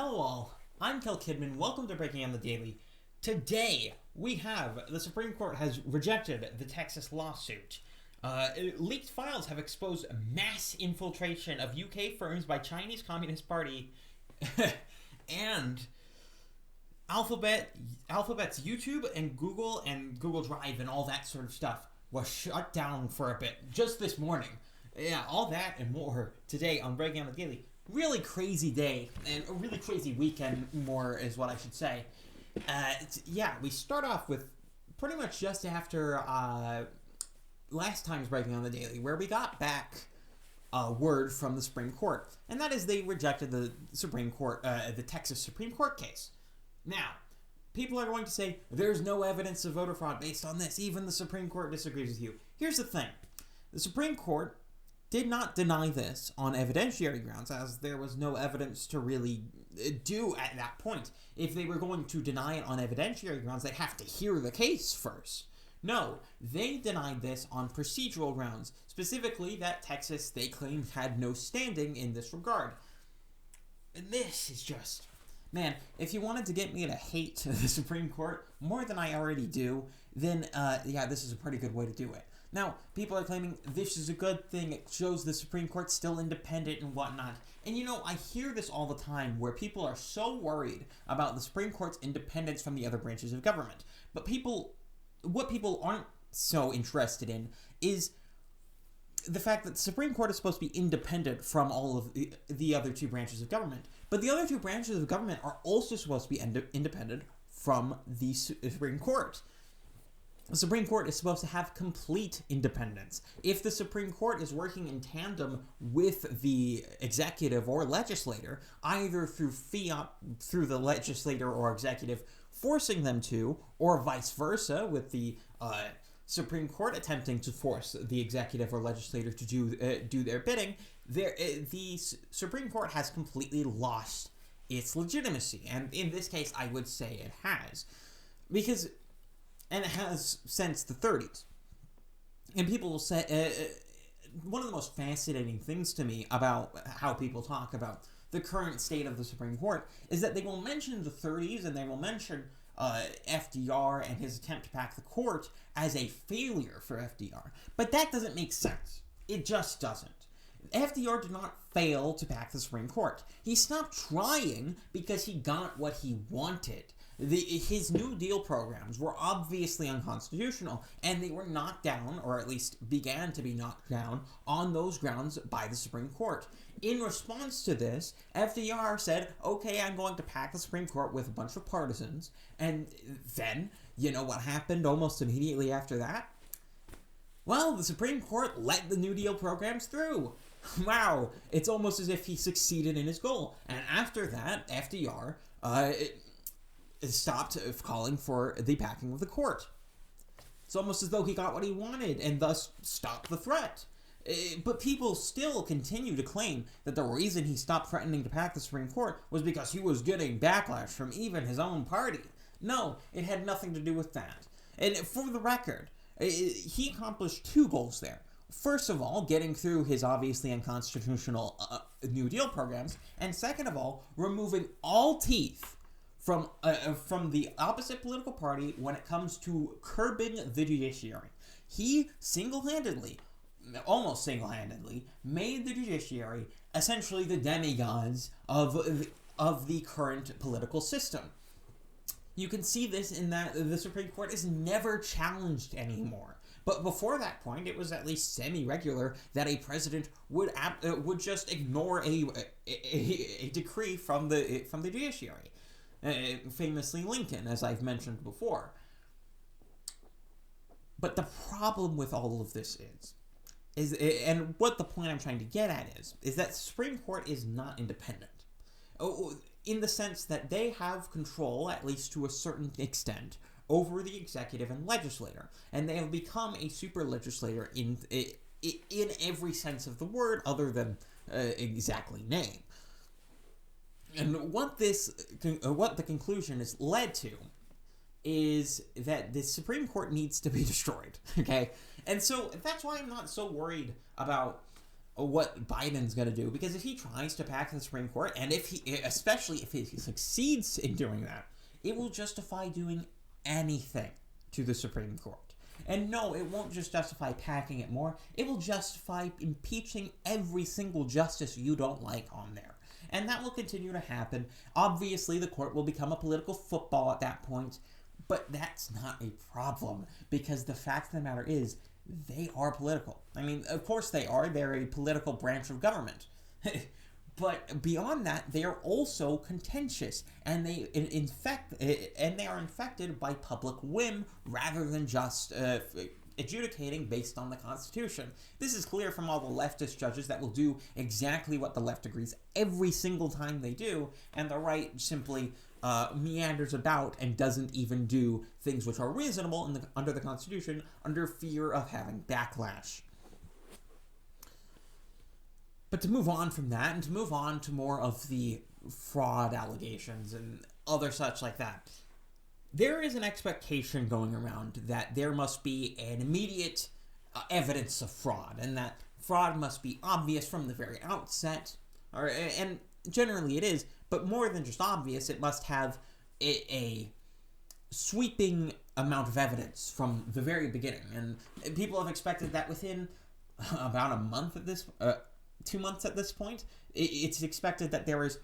Hello all, I'm Kel Kidman, welcome to Breaking on the Daily. Today, we have the Supreme Court has rejected the Texas lawsuit. Leaked files have exposed mass infiltration of UK firms by Chinese Communist Party, and Alphabet's YouTube and Google Drive and all that sort of stuff was shut down for a bit just this morning. Yeah, all that and more today on Breaking on the Daily. Really crazy day, and a really crazy weekend, more is what I should say. We start off with pretty much just after last time's Breaking on the Daily, where we got back word from the Supreme Court, and that is they rejected the Texas Supreme Court case. Now, people are going to say, there's no evidence of voter fraud based on this, even the Supreme Court disagrees with you. Here's the thing, the Supreme Court did not deny this on evidentiary grounds, as there was no evidence to really do at that point. If they were going to deny it on evidentiary grounds, they'd have to hear the case first. No, they denied this on procedural grounds, specifically that Texas, they claimed, had no standing in this regard. And this is just... Man, if you wanted to get me to hate the Supreme Court more than I already do, then, this is a pretty good way to do it. Now, people are claiming this is a good thing, it shows the Supreme Court's still independent and whatnot. And you know, I hear this all the time where people are so worried about the Supreme Court's independence from the other branches of government. But what people aren't so interested in is the fact that the Supreme Court is supposed to be independent from all of the other two branches of government. But the other two branches of government are also supposed to be independent from the Supreme Court. The Supreme Court is supposed to have complete independence. If the Supreme Court is working in tandem with the executive or legislator, either through the legislator or executive forcing them to, or vice versa, with the Supreme Court attempting to force the executive or legislator to do their bidding, the Supreme Court has completely lost its legitimacy. And in this case, I would say it has. And it has since the 30s. And people will say, one of the most fascinating things to me about how people talk about the current state of the Supreme Court is that they will mention the 30s and they will mention FDR and his attempt to pack the court as a failure for FDR. But that doesn't make sense. It just doesn't. FDR did not fail to pack the Supreme Court. He stopped trying because he got what he wanted. His New Deal programs were obviously unconstitutional, and they were knocked down, or at least began to be knocked down, on those grounds by the Supreme Court. In response to this, FDR said, okay, I'm going to pack the Supreme Court with a bunch of partisans, and then, you know what happened almost immediately after that? Well, the Supreme Court let the New Deal programs through. Wow, it's almost as if he succeeded in his goal. And after that, FDR stopped calling for the packing of the court. It's almost as though he got what he wanted and thus stopped the threat. But people still continue to claim that the reason he stopped threatening to pack the Supreme Court was because he was getting backlash from even his own party. No, it had nothing to do with that. And for the record, he accomplished two goals there. First of all, getting through his obviously unconstitutional New Deal programs, and second of all, removing all teeth from the opposite political party when it comes to curbing the judiciary. He almost single-handedly, made the judiciary essentially the demigods of the current political system. You can see this in that the Supreme Court is never challenged anymore. But before that point, it was at least semi-regular that a president would just ignore a decree from the judiciary. Famously Lincoln, as I've mentioned before. But the problem with all of this is and what the point I'm trying to get at is that the Supreme Court is not independent. In the sense that they have control, at least to a certain extent, over the executive and legislator. And they have become a super legislator in every sense of the word, other than exactly name. And what the conclusion is led to is that the Supreme Court needs to be destroyed, okay? And so that's why I'm not so worried about what Biden's going to do, because if he tries to pack the Supreme Court, and especially if he succeeds in doing that, it will justify doing anything to the Supreme Court. And no, it won't just justify packing it more, it will justify impeaching every single justice you don't like on there. And that will continue to happen. Obviously, the court will become a political football at that point, but that's not a problem, because the fact of the matter is, they are political. I mean, of course they are. They're a political branch of government. But beyond that, they are also contentious, and they are infected by public whim rather than just adjudicating based on the Constitution. This is clear from all the leftist judges that will do exactly what the left agrees every single time they do, and the right simply meanders about and doesn't even do things which are reasonable under the Constitution under fear of having backlash. But to move on from that, and to move on to more of the fraud allegations and other such like that, there is an expectation going around that there must be an immediate evidence of fraud, and that fraud must be obvious from the very outset, and generally it is, but more than just obvious, it must have a sweeping amount of evidence from the very beginning, and people have expected that within about a month at this 2 months at this point, it's expected that there is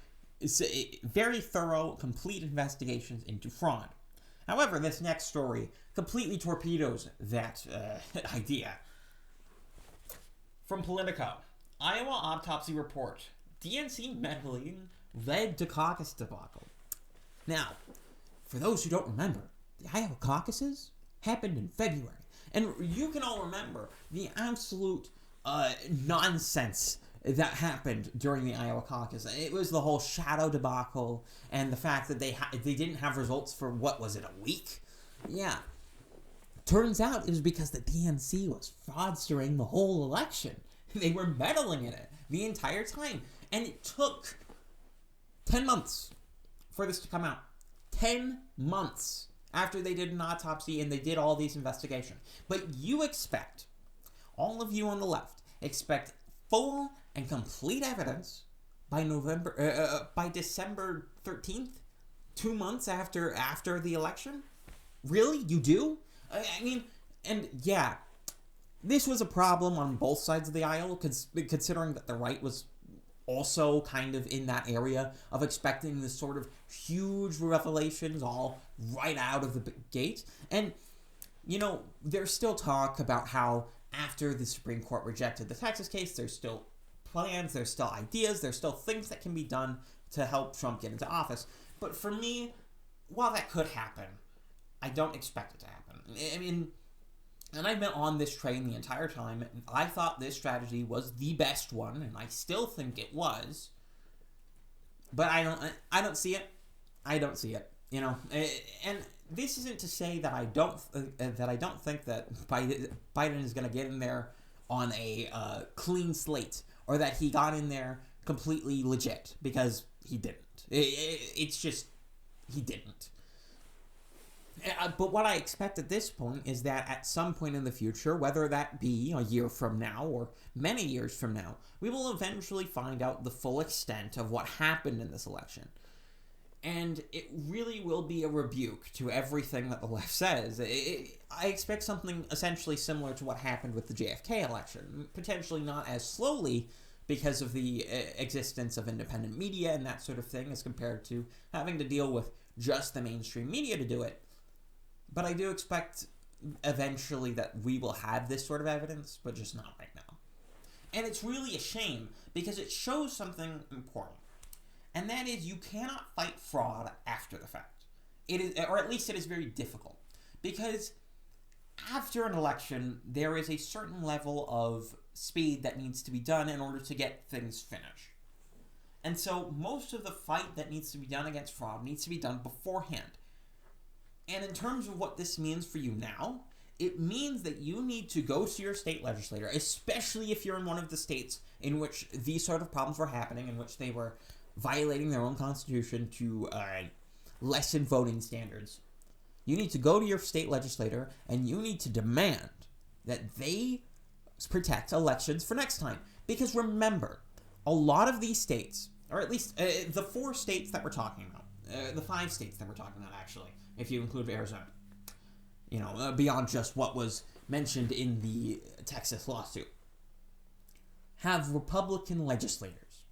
very thorough, complete investigations into fraud. However, this next story completely torpedoes that idea. From Politico, Iowa autopsy report. DNC meddling led to caucus debacle. Now, for those who don't remember, the Iowa caucuses happened in February. And you can all remember the absolute nonsense that happened during the Iowa caucus. It was the whole shadow debacle, and the fact that they didn't have results for, what was it, a week? Yeah. Turns out it was because the DNC was fraudstering the whole election. They were meddling in it the entire time. And it took 10 months for this to come out. 10 months after they did an autopsy and they did all these investigations. But you expect, all of you on the left, expect full and complete evidence by December 13th, 2 months after the election? Really? You do? I mean, and yeah, this was a problem on both sides of the aisle, considering that the right was also kind of in that area of expecting this sort of huge revelations all right out of the gate. And, you know, there's still talk about how after the Supreme Court rejected the Texas case, there's still plans, there's still ideas, there's still things that can be done to help Trump get into office. But for me, while that could happen, I don't expect it to happen. I mean, and I've been on this train the entire time. I thought this strategy was the best one, and I still think it was. But I don't see it. I don't see it. You know, and this isn't to say that I don't think that Biden is going to get in there on a clean slate, or that he got in there completely legit, because he didn't. It's just, he didn't. But what I expect at this point is that at some point in the future, whether that be a year from now or many years from now, we will eventually find out the full extent of what happened in this election. And it really will be a rebuke to everything that the left says. I expect something essentially similar to what happened with the JFK election. Potentially not as slowly because of the existence of independent media and that sort of thing, as compared to having to deal with just the mainstream media to do it. But I do expect eventually that we will have this sort of evidence, but just not right now. And it's really a shame, because it shows something important. And that is, you cannot fight fraud after the fact. It is, or at least it is very difficult. Because after an election, there is a certain level of speed that needs to be done in order to get things finished. And so most of the fight that needs to be done against fraud needs to be done beforehand. And in terms of what this means for you now, it means that you need to go to your state legislator, especially if you're in one of the states in which these sort of problems were happening, in which they were violating their own constitution to lessen voting standards. You need to go to your state legislator and you need to demand that they protect elections for next time. Because remember, a lot of these states, or at least the 4 states that we're talking about, the 5 states that we're talking about, actually, if you include Arizona, beyond just what was mentioned in the Texas lawsuit, have Republican legislators.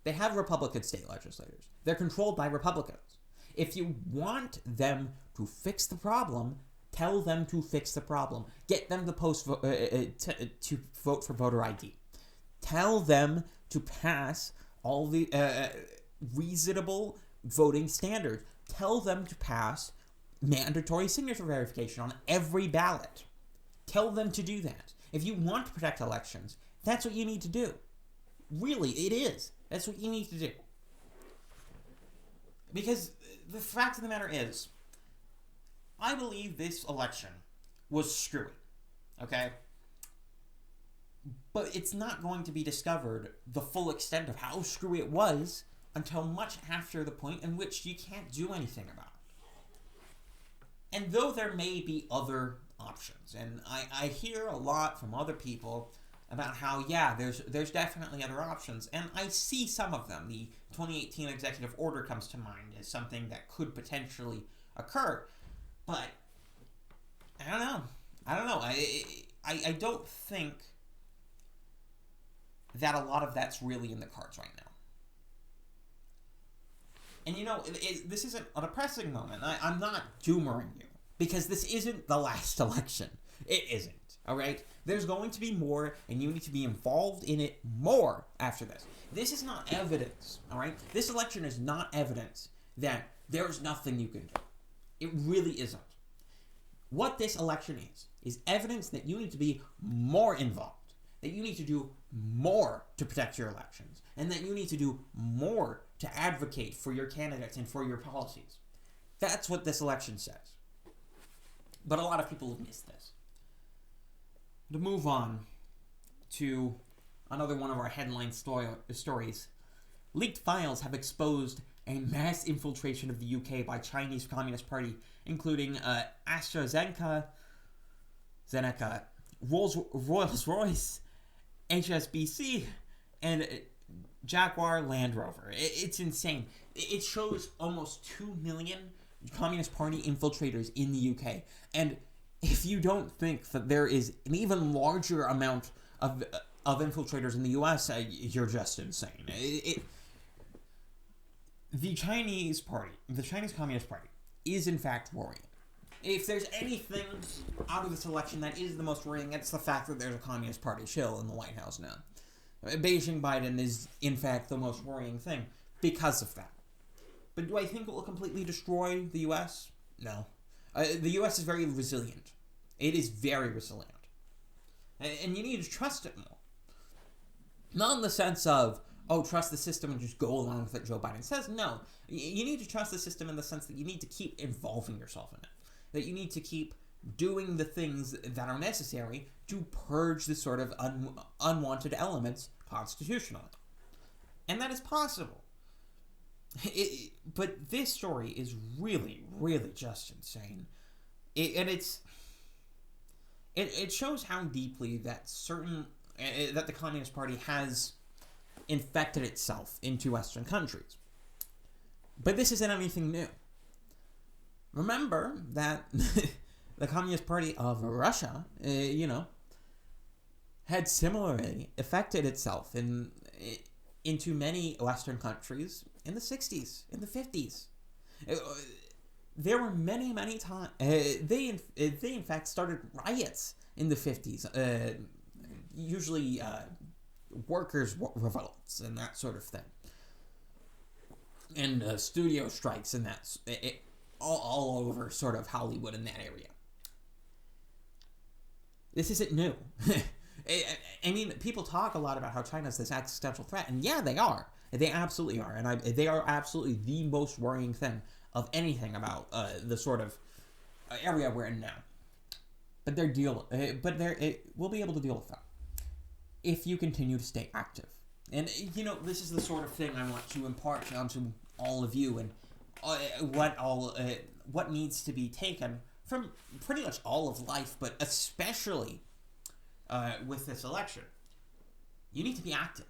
They have Republican state legislators. They're controlled by Republicans. If you want them to fix the problem, tell them to fix the problem. Get them to vote for voter ID. Tell them to pass all the reasonable voting standards. Tell them to pass mandatory signature verification on every ballot. Tell them to do that. If you want to protect elections, that's what you need to do. Really, it is. That's what you need to do. Because the fact of the matter is, I believe this election was screwy. Okay? But it's not going to be discovered the full extent of how screwy it was until much after the point in which you can't do anything about it. And though there may be other options, and I hear a lot from other people about how, yeah, there's definitely other options, and I see some of them. The 2018 executive order comes to mind as something that could potentially occur, but I don't know. I don't think that a lot of that's really in the cards right now. And this isn't a depressing moment. I'm not doomering you, because this isn't the last election. It isn't. All right? There's going to be more, and you need to be involved in it more after this. This is not evidence, all right? This election is not evidence that there's nothing you can do. It really isn't. What this election is evidence that you need to be more involved, that you need to do more to protect your elections, and that you need to do more to advocate for your candidates and for your policies. That's what this election says. But a lot of people have missed this. To move on to another one of our headline stories, leaked files have exposed a mass infiltration of the UK by Chinese Communist Party, including AstraZeneca, Rolls-Royce, HSBC, and Jaguar Land Rover. It's insane. It shows almost 2 million Communist Party infiltrators in the UK. And if you don't think that there is an even larger amount of infiltrators in the US, you're just insane. The Chinese Communist Party, is in fact worrying. If there's anything out of this election that is the most worrying, it's the fact that there's a Communist Party shill in the White House now. Beijing Biden is, in fact, the most worrying thing because of that. But do I think it will completely destroy the U.S.? No. The U.S. is very resilient. It is very resilient. And you need to trust it more. Not in the sense of, trust the system and just go along with what Joe Biden says. No. You need to trust the system in the sense that you need to keep involving yourself in it. That you need to keep doing the things that are necessary to purge the sort of unwanted elements constitutionally. And that is possible. But this story is really, really just insane. It shows how deeply that the Communist Party has infected itself into Western countries. But this isn't anything new. Remember that the Communist Party of Russia, had similarly affected itself into many Western countries in the 60s, in the 50s. There were many, many times. They in fact started riots in the 50s, usually workers' revolts and that sort of thing, and studio strikes and that. All over sort of Hollywood in that area. This isn't new. I mean, people talk a lot about how China's this existential threat, and yeah, they are. They absolutely are, and they are absolutely the most worrying thing of anything about the sort of area we're in now. But we'll be able to deal with that if you continue to stay active. And this is the sort of thing I want to impart onto all of you, and what needs to be taken from pretty much all of life, but especially with this election. you need to be active.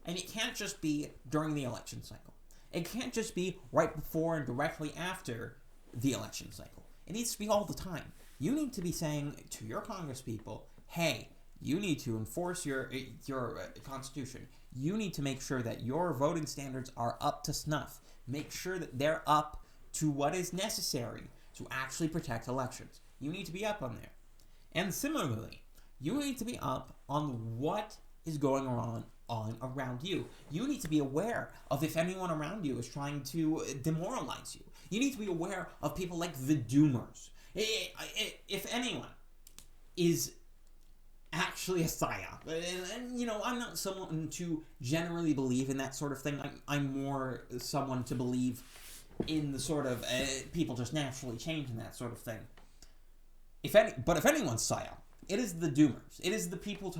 And it can't just be during the election cycle. It can't just be right before and directly after the election cycle. It needs to be all the time. You need to be saying to your congresspeople, hey, you need to enforce your Constitution. You need to make sure that your voting standards are up to snuff. Make sure that they're up to what is necessary to actually protect elections. You need to be up on there. And similarly, you need to be up on what is going on around you. You need to be aware of if anyone around you is trying to demoralize you. You need to be aware of people like the doomers. If anyone is actually a psyop, and you know, I'm not someone to generally believe in that sort of thing. I'm more someone to believe in the sort of people just naturally change and that sort of thing. But if anyone's psyop, it is the doomers. It is the people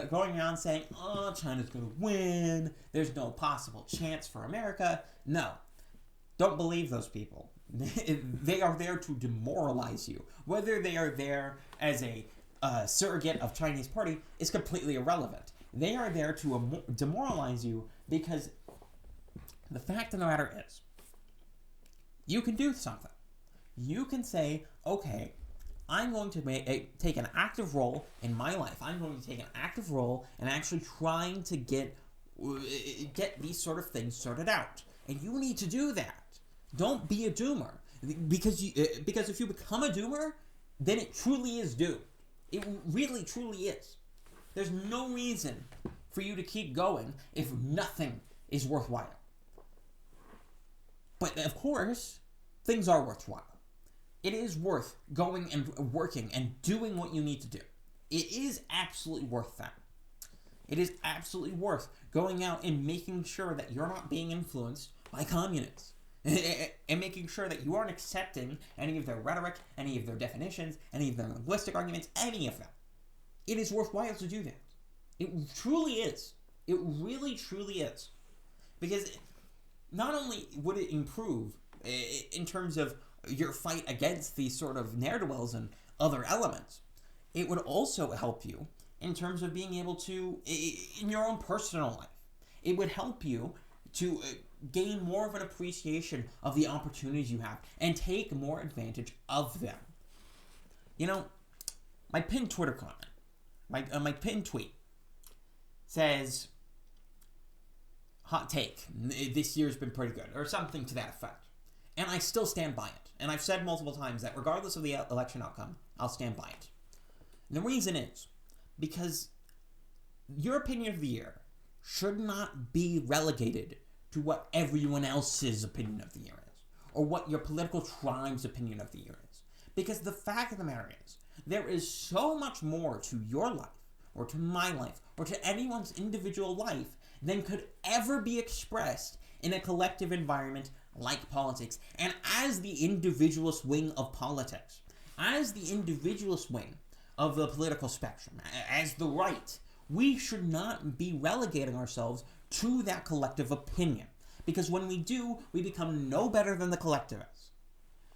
going around saying, oh, China's going to win. There's no possible chance for America. No. Don't believe those people. They are there to demoralize you. Whether they are there as a surrogate of Chinese party is completely irrelevant. They are there to demoralize you because the fact of the matter is, you can do something. You can say, okay, I'm going to take an active role in my life. I'm going to take an active role in actually trying to get these sort of things sorted out. And you need to do that. Don't be a doomer. Because if you become a doomer, then it truly is doomed. It really, truly is. There's no reason for you to keep going if nothing is worthwhile. But of course, things are worthwhile. It is worth going and working and doing what you need to do. It is absolutely worth that. It is absolutely worth going out and making sure that you're not being influenced by communists. And making sure that you aren't accepting any of their rhetoric, any of their definitions, any of their linguistic arguments, any of them. It is worthwhile to do that. It truly is. It really, truly is. Because not only would it improve in terms of your fight against these sort of ne'er-do-wells and other elements, it would also help you in terms of being able to, in your own personal life, it would help you to gain more of an appreciation of the opportunities you have and take more advantage of them. You know, my pinned Twitter comment, my pinned tweet says, hot take, this year's been pretty good, or something to that effect. And I still stand by it. And I've said multiple times that regardless of the election outcome, I'll stand by it. And the reason is because your opinion of the year should not be relegated to what everyone else's opinion of the year is, or what your political tribe's opinion of the year is. Because the fact of the matter is, there is so much more to your life, or to my life, or to anyone's individual life than could ever be expressed in a collective environment like politics. And as the individualist wing of politics, as the individualist wing of the political spectrum, as the right, we should not be relegating ourselves to that collective opinion. Because when we do, we become no better than the collectivists.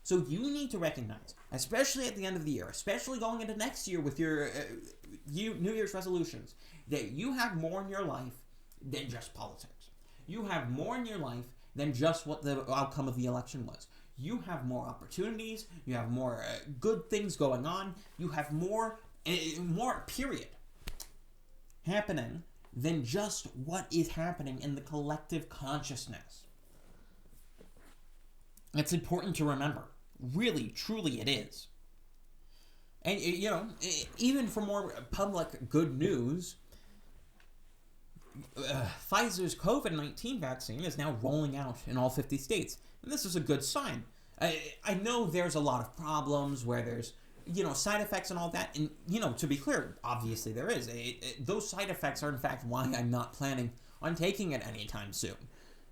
So you need to recognize, especially at the end of the year, especially going into next year with your New Year's resolutions, that you have more in your life than just politics. You have more in your life than just what the outcome of the election was. You have more opportunities, you have more good things going on, you have more period happening than just what is happening in the collective consciousness. It's important to remember. Really, truly it is. And, you know, even for more public good news, Pfizer's COVID-19 vaccine is now rolling out in all 50 states. And this is a good sign. I know there's a lot of problems where there's, you know, side effects and all that. And, you know, to be clear, obviously there is. Those side effects are, in fact, why I'm not planning on taking it anytime soon.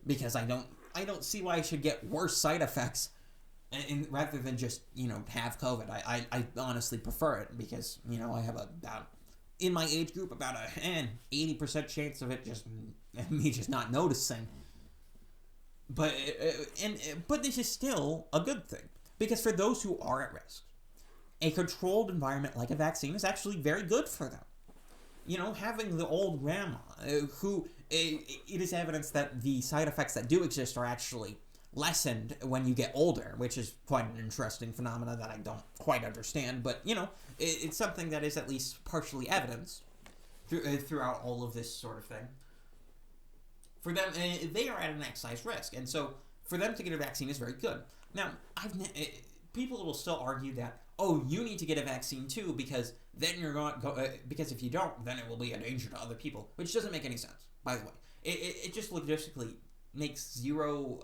Because I don't see why I should get worse side effects rather than just, you know, have COVID. I honestly prefer it because, you know, I have about, in my age group, about an 80% chance of it just not noticing. But this is still a good thing. Because for those who are at risk, a controlled environment like a vaccine is actually very good for them. having the old grandma who it is evidence that the side effects that do exist are actually lessened when you get older, which is quite an interesting phenomena that I don't quite understand, but it's something that is at least partially evidenced throughout all of this sort of thing. For them, they are at an exercise risk, and so for them to get a vaccine is very good. Now, people will still argue that, you need to get a vaccine too, because then you're going because if you don't, then it will be a danger to other people, which doesn't make any sense, by the way. It just logistically makes zero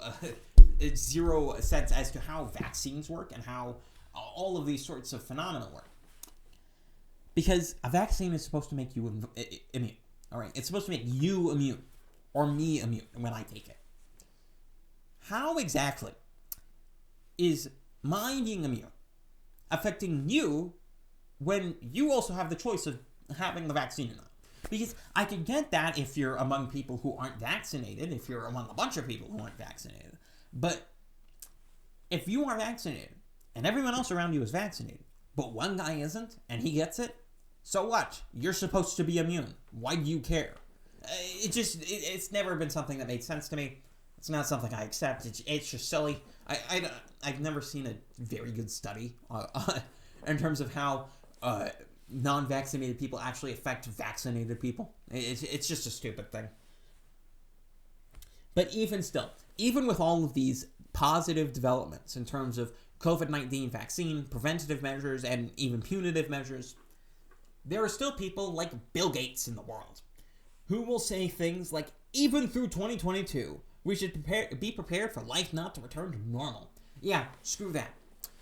sense as to how vaccines work and how all of these sorts of phenomena work. Because a vaccine is supposed to make you immune, all right? It's supposed to make you immune, or me immune when I take it. How exactly is my being immune affecting you when you also have the choice of having the vaccine or not? Because I can get that if you're among people who aren't vaccinated, if you're among a bunch of people who aren't vaccinated. But if you are vaccinated and everyone else around you is vaccinated, but one guy isn't and he gets it, so what? You're supposed to be immune. Why do you care? It's never been something that made sense to me. It's not something I accept. It's just silly. I've never seen a very good study in terms of how non-vaccinated people actually affect vaccinated people. It's just a stupid thing. But even still, even with all of these positive developments in terms of COVID-19 vaccine, preventative measures, and even punitive measures, there are still people like Bill Gates in the world who will say things like, even through 2022, we should be prepared for life not to return to normal. Yeah, screw that.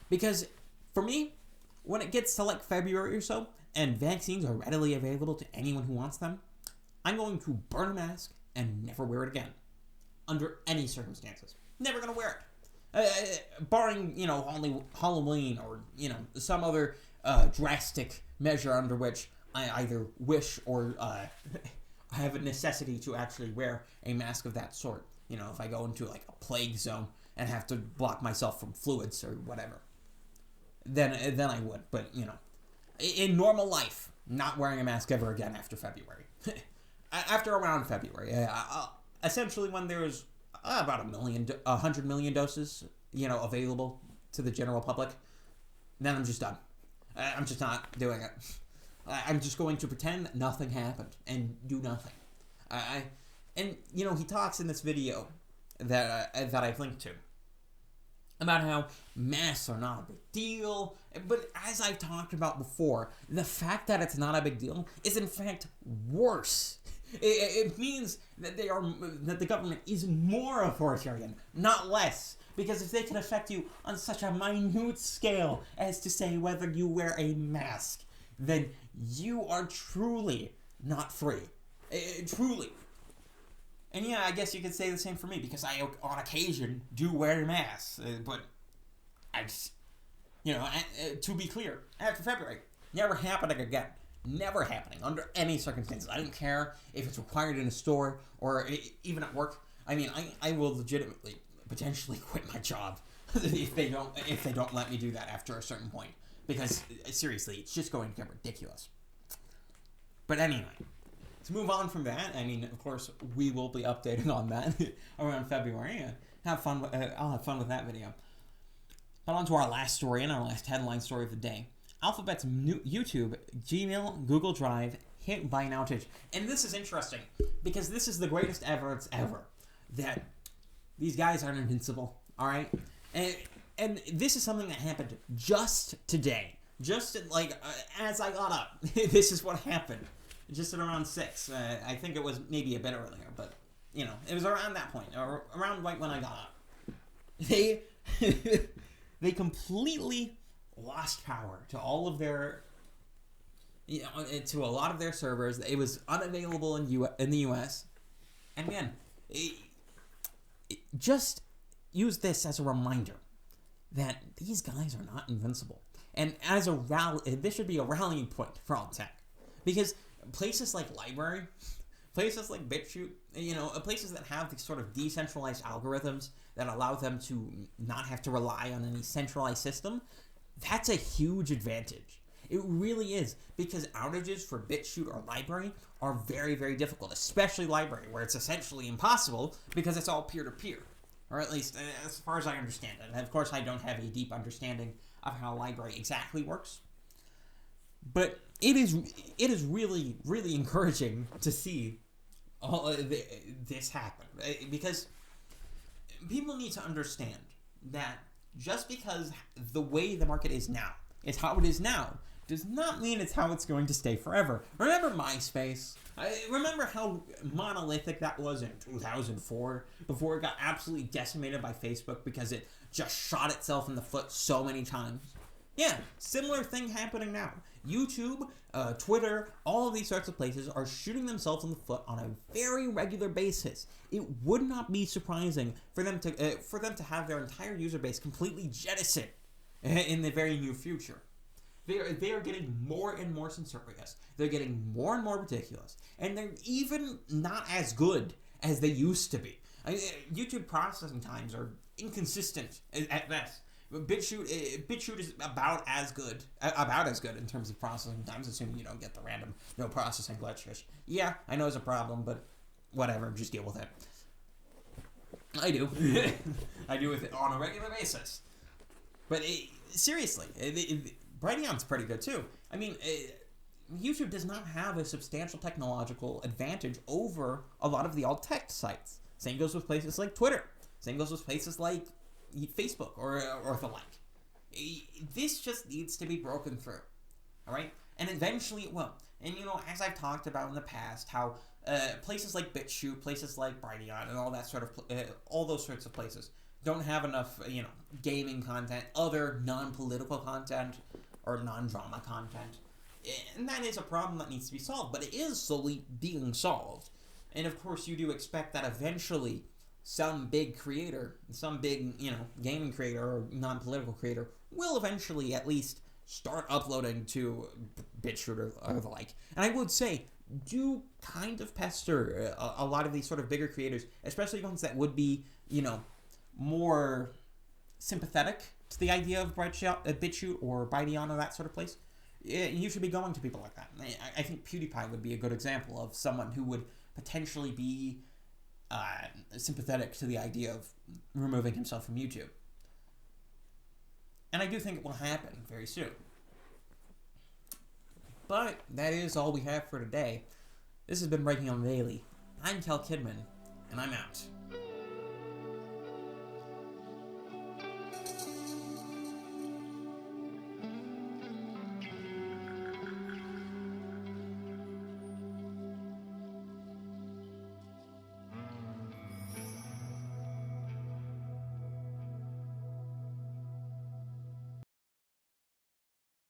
Because for me, when it gets to like February or so, and vaccines are readily available to anyone who wants them, I'm going to burn a mask and never wear it again. Under any circumstances. Never gonna wear it. Barring, only Halloween or, some other drastic measure under which I either wish or I have a necessity to actually wear a mask of that sort. If I go into like a plague zone and have to block myself from fluids or whatever, then I would. But, in normal life, not wearing a mask ever again after February. After around February. Essentially when there's about 100 million doses, available to the general public, then I'm just done. I'm just not doing it. I'm just going to pretend that nothing happened and do nothing. He talks in this video that I've linked to about how masks are not a big deal, but as I've talked about before, the fact that it's not a big deal is in fact worse. It means that the government is more authoritarian, not less. Because if they can affect you on such a minute scale as to say whether you wear a mask, then you are truly not free. Truly. And yeah, I guess you could say the same for me, because I, on occasion, do wear masks. But I just, to be clear, after February, never happening again. Never happening, under any circumstances. I don't care if it's required in a store or even at work. I mean, I will legitimately, potentially quit my job if they don't let me do that after a certain point. Because, seriously, it's just going to get ridiculous. But anyway, to move on from that, I mean, of course, we will be updating on that around February. Have fun. I'll have fun with that video. But on to our last story and our last headline story of the day. Alphabet's YouTube, Gmail, Google Drive hit by an outage. And this is interesting, because this is the greatest evidence ever that these guys aren't invincible, all right? And this is something that happened just today. Just as I got up, this is what happened. Just at around 6. I think it was maybe a bit earlier, but, it was around that point, or around right when I got up. They completely lost power to all of their, to a lot of their servers. It was unavailable in the US. And again, just use this as a reminder that these guys are not invincible. And as a rally, this should be a rallying point for all tech, because places like Library, places like BitChute, places that have these sort of decentralized algorithms that allow them to not have to rely on any centralized system. That's a huge advantage. It really is, because outages for BitChute or library are very, very difficult, especially library, where it's essentially impossible because it's all peer-to-peer, or at least as far as I understand it. And of course, I don't have a deep understanding of how library exactly works, but it is really, really encouraging to see all this happen, because people need to understand that just because the way the market is now is how it is now does not mean it's how it's going to stay forever. Remember MySpace? Remember how monolithic that was in 2004 before it got absolutely decimated by Facebook because it just shot itself in the foot so many times? Yeah, similar thing happening now. YouTube, Twitter, all of these sorts of places are shooting themselves in the foot on a very regular basis. It would not be surprising for them to have their entire user base completely jettisoned in the very near future. They are getting more and more censorious. They're getting more and more ridiculous, and they're even not as good as they used to be. YouTube processing times are inconsistent at best. BitChute is about as good in terms of processing times, assuming you don't get the random no processing glitch. Yeah, I know it's a problem, but whatever, just deal with it. I do. I do with it on a regular basis. But seriously, Brighteon's pretty good too. I mean, YouTube does not have a substantial technological advantage over a lot of the alt-text sites. Same goes with places like Twitter. Same goes with places like Facebook or the like. This just needs to be broken through, all right? And eventually it will. And as I've talked about in the past, how places like BitChute, places like Brighteon, and all that sort of all those sorts of places don't have enough gaming content, other non-political content or non-drama content, and that is a problem that needs to be solved. But it is slowly being solved, and of course you do expect that eventually some big creator, some big, gaming creator or non-political creator will eventually at least start uploading to BitChute or the like. And I would say, do kind of pester a lot of these sort of bigger creators, especially ones that would be, more sympathetic to the idea of BitChute or Brighteon or that sort of place. You should be going to people like that. I think PewDiePie would be a good example of someone who would potentially be sympathetic to the idea of removing himself from YouTube. And I do think it will happen very soon. But that is all we have for today. This has been Breaking on the Daily. I'm Cal Kidman, and I'm out.